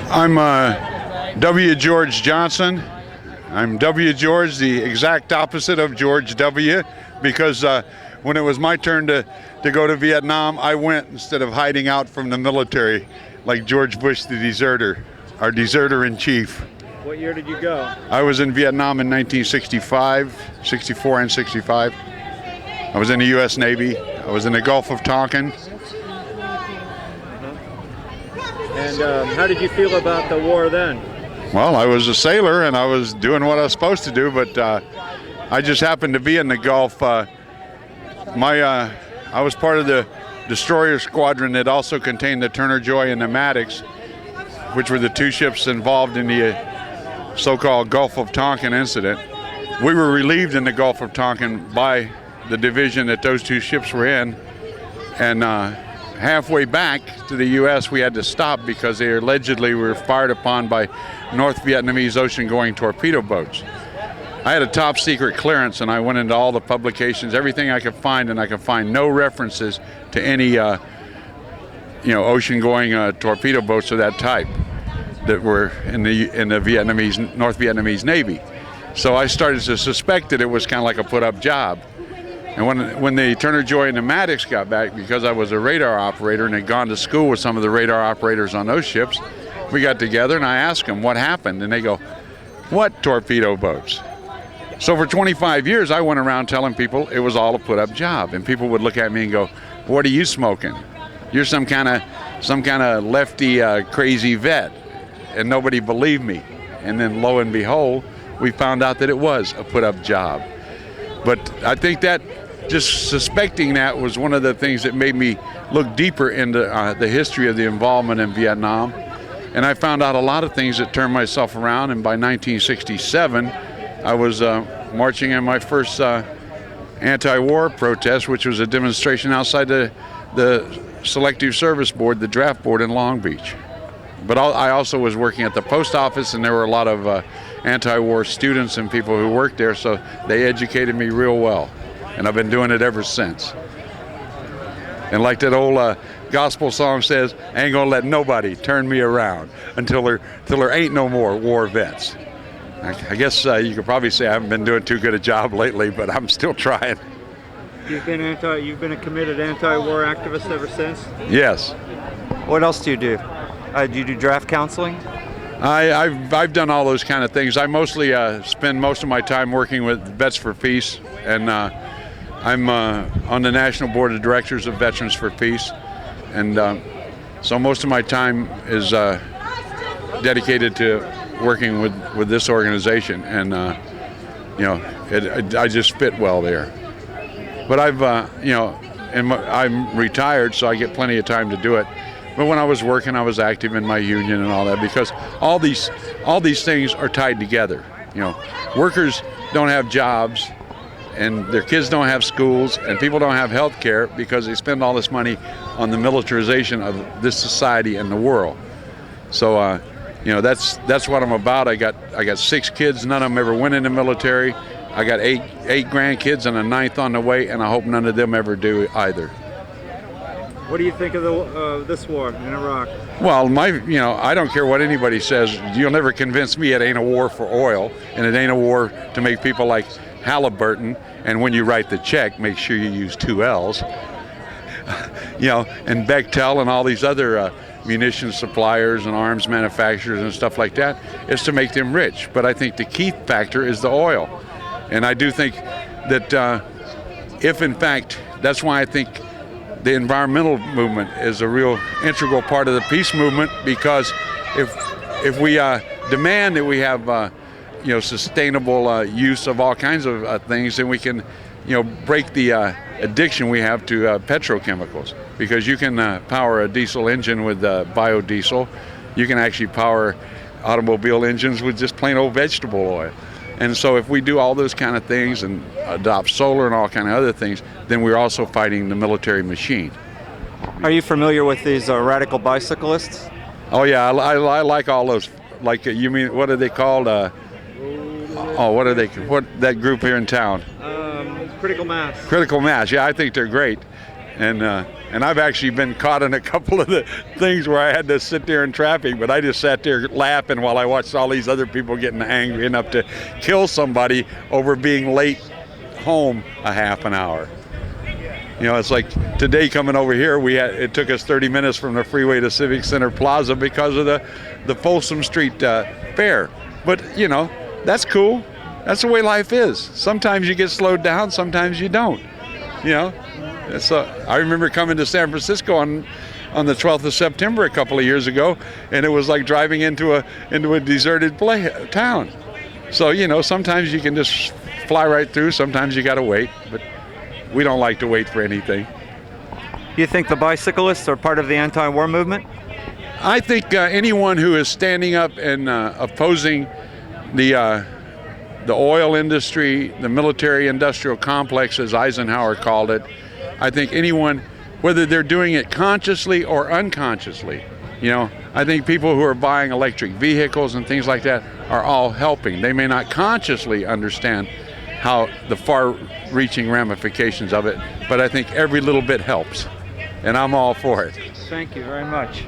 I'm W. George Johnson. I'm W. George, the exact opposite of George W. Because when it was my turn to go to Vietnam, I went instead of hiding out from the military like George Bush, the deserter, our deserter in chief. What year did you go? I was in Vietnam in 1965, 64 and 65. I was in the U.S. Navy. I was in the Gulf of Tonkin. And how did you feel about the war then? Well, I was a sailor and I was doing what I was supposed to do, but I just happened to be in the Gulf. I was part of the destroyer squadron that also contained the Turner Joy and the Maddox, which were the two ships involved in the so-called Gulf of Tonkin incident. We were relieved in the Gulf of Tonkin by the division that those two ships were in, and halfway back to the U.S. we had to stop because they allegedly were fired upon by North Vietnamese ocean-going torpedo boats. I had a top secret clearance and I went into all the publications, everything I could find, and I could find no references to any ocean-going torpedo boats of that type that were in the North Vietnamese Navy. So I started to suspect that it was kind of like a put-up job. And when the Turner Joy and the Maddox got back, because I was a radar operator and had gone to school with some of the radar operators on those ships, we got together and I asked them what happened, and they go, "What torpedo boats?" So for 25 years I went around telling people it was all a put-up job, and people would look at me and go, "What are you smoking? You're some kind of lefty crazy vet," and nobody believed me. And then lo and behold, we found out that it was a put-up job. But I think that just suspecting that was one of the things that made me look deeper into the history of the involvement in Vietnam. And I found out a lot of things that turned myself around. And by 1967, I was marching in my first anti-war protest, which was a demonstration outside the Selective Service Board, the draft board in Long Beach. But I also was working at the post office, and there were a lot of anti-war students and people who worked there, so they educated me real well. And I've been doing it ever since. And like that old gospel song says, I ain't gonna let nobody turn me around until there ain't no more war vets. I guess you could probably say I haven't been doing too good a job lately, but I'm still trying. You've been a committed anti-war activist ever since? Yes. What else do you do? Do you do draft counseling? I've done all those kind of things. I mostly spend most of my time working with Vets for Peace, and I'm on the National Board of Directors of Veterans for Peace, and so most of my time is dedicated to working with this organization, and I just fit well there. But I'm retired, so I get plenty of time to do it. But when I was working, I was active in my union and all that, because all these things are tied together. Workers don't have jobs, and their kids don't have schools, and people don't have health care because they spend all this money on the militarization of this society and the world. So, that's what I'm about. I got 6 kids. None of them ever went in the military. I got eight grandkids and a 9th on the way, and I hope none of them ever do either. What do you think of this war in Iraq? Well, I don't care what anybody says. You'll never convince me it ain't a war for oil, and it ain't a war to make people like Halliburton. And when you write the check, make sure you use 2 L's. And Bechtel and all these other munition suppliers and arms manufacturers and stuff like that is to make them rich. But I think the key factor is the oil. And I do think that if in fact, that's why I think the environmental movement is a real integral part of the peace movement, because if we demand that we have sustainable use of all kinds of things, then we can break the addiction we have to petrochemicals, because you can power a diesel engine with biodiesel. You can actually power automobile engines with just plain old vegetable oil. And so if we do all those kind of things and adopt solar and all kind of other things, then we're also fighting the military machine. Are you familiar with these radical bicyclists? Oh yeah, I like all those. Like, you mean, what are they called? What that group here in town? Critical Mass. Critical Mass, yeah, I think they're great. And And I've actually been caught in a couple of the things where I had to sit there in traffic, but I just sat there laughing while I watched all these other people getting angry enough to kill somebody over being late home a half an hour. You know, it's like today coming over here, it took us 30 minutes from the freeway to Civic Center Plaza because of the Folsom Street fair. But, you know, that's cool. That's the way life is. Sometimes you get slowed down, sometimes you don't. You know, I remember coming to San Francisco on the 12th of September a couple of years ago, and it was like driving into a deserted town. So, you know, sometimes you can just fly right through, sometimes you got to wait, but we don't like to wait for anything. You think the bicyclists are part of the anti-war movement? I think anyone who is standing up and opposing the oil industry, the military-industrial complex, as Eisenhower called it, I think anyone, whether they're doing it consciously or unconsciously, you know, I think people who are buying electric vehicles and things like that are all helping. They may not consciously understand how the far-reaching ramifications of it, but I think every little bit helps, and I'm all for it. Thank you very much.